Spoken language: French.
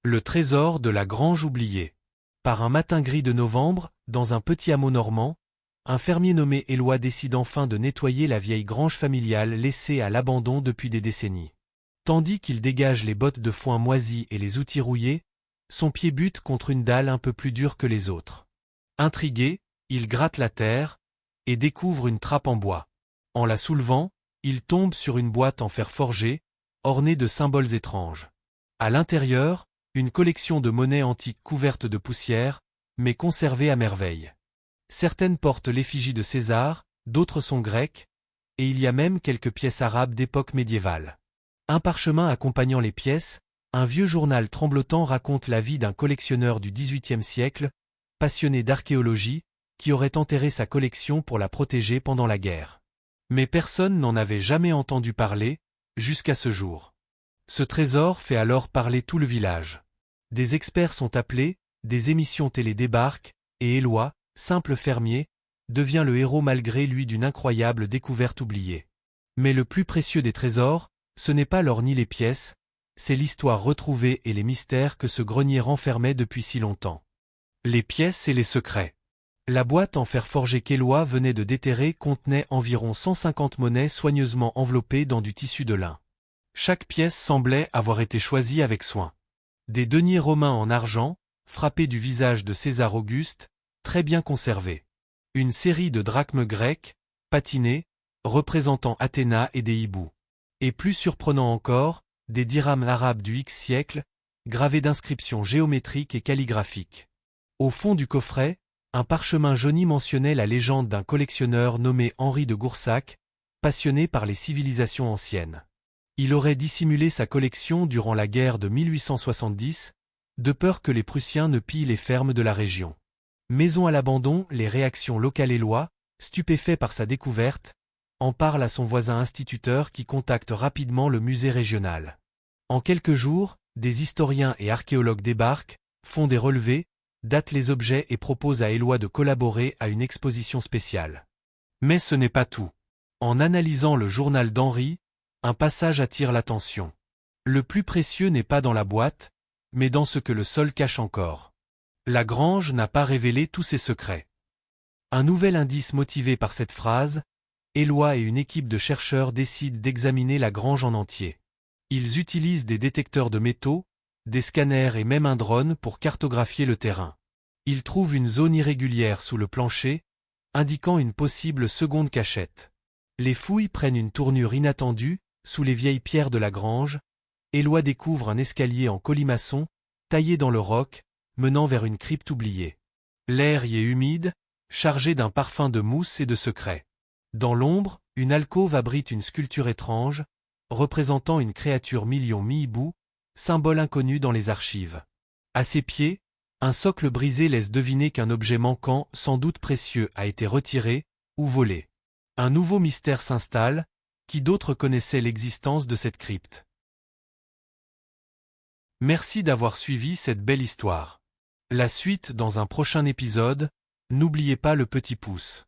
Le trésor de la grange oubliée. Par un matin gris de novembre, dans un petit hameau normand, un fermier nommé Éloi décide enfin de nettoyer la vieille grange familiale laissée à l'abandon depuis des décennies. Tandis qu'il dégage les bottes de foin moisies et les outils rouillés, son pied bute contre une dalle un peu plus dure que les autres. Intrigué, il gratte la terre et découvre une trappe en bois. En la soulevant, il tombe sur une boîte en fer forgé, ornée de symboles étranges. À l'intérieur, une collection de monnaies antiques couvertes de poussière, mais conservées à merveille. Certaines portent l'effigie de César, d'autres sont grecques, et il y a même quelques pièces arabes d'époque médiévale. Un parchemin accompagnant les pièces, un vieux journal tremblotant raconte la vie d'un collectionneur du XVIIIe siècle, passionné d'archéologie, qui aurait enterré sa collection pour la protéger pendant la guerre. Mais personne n'en avait jamais entendu parler, jusqu'à ce jour. Ce trésor fait alors parler tout le village. Des experts sont appelés, des émissions télé débarquent, et Éloi, simple fermier, devient le héros malgré lui d'une incroyable découverte oubliée. Mais le plus précieux des trésors, ce n'est pas l'or ni les pièces, c'est l'histoire retrouvée et les mystères que ce grenier renfermait depuis si longtemps. Les pièces et les secrets. La boîte en fer forgé qu'Éloi venait de déterrer contenait environ 150 monnaies soigneusement enveloppées dans du tissu de lin. Chaque pièce semblait avoir été choisie avec soin. Des deniers romains en argent, frappés du visage de César Auguste, très bien conservés. Une série de drachmes grecs, patinés, représentant Athéna et des hiboux. Et plus surprenant encore, des dirhams arabes du X siècle, gravés d'inscriptions géométriques et calligraphiques. Au fond du coffret, un parchemin jauni mentionnait la légende d'un collectionneur nommé Henri de Goursac, passionné par les civilisations anciennes. Il aurait dissimulé sa collection durant la guerre de 1870, de peur que les Prussiens ne pillent les fermes de la région. Maison à l'abandon, les réactions locales Éloi, stupéfait par sa découverte, en parle à son voisin instituteur qui contacte rapidement le musée régional. En quelques jours, des historiens et archéologues débarquent, font des relevés, datent les objets et proposent à Éloi de collaborer à une exposition spéciale. Mais ce n'est pas tout. En analysant le journal d'Henri, un passage attire l'attention. Le plus précieux n'est pas dans la boîte, mais dans ce que le sol cache encore. La grange n'a pas révélé tous ses secrets. Un nouvel indice motivé par cette phrase, Éloi et une équipe de chercheurs décident d'examiner la grange en entier. Ils utilisent des détecteurs de métaux, des scanners et même un drone pour cartographier le terrain. Ils trouvent une zone irrégulière sous le plancher, indiquant une possible seconde cachette. Les fouilles prennent une tournure inattendue, sous les vieilles pierres de la grange, Éloi découvre un escalier en colimaçon, taillé dans le roc, menant vers une crypte oubliée. L'air y est humide, chargé d'un parfum de mousse et de secrets. Dans l'ombre, une alcôve abrite une sculpture étrange, représentant une créature mi-hibou, symbole inconnu dans les archives. À ses pieds, un socle brisé laisse deviner qu'un objet manquant, sans doute précieux, a été retiré ou volé. Un nouveau mystère s'installe, qui d'autres connaissaient l'existence de cette crypte. Merci d'avoir suivi cette belle histoire. La suite dans un prochain épisode, n'oubliez pas le petit pouce.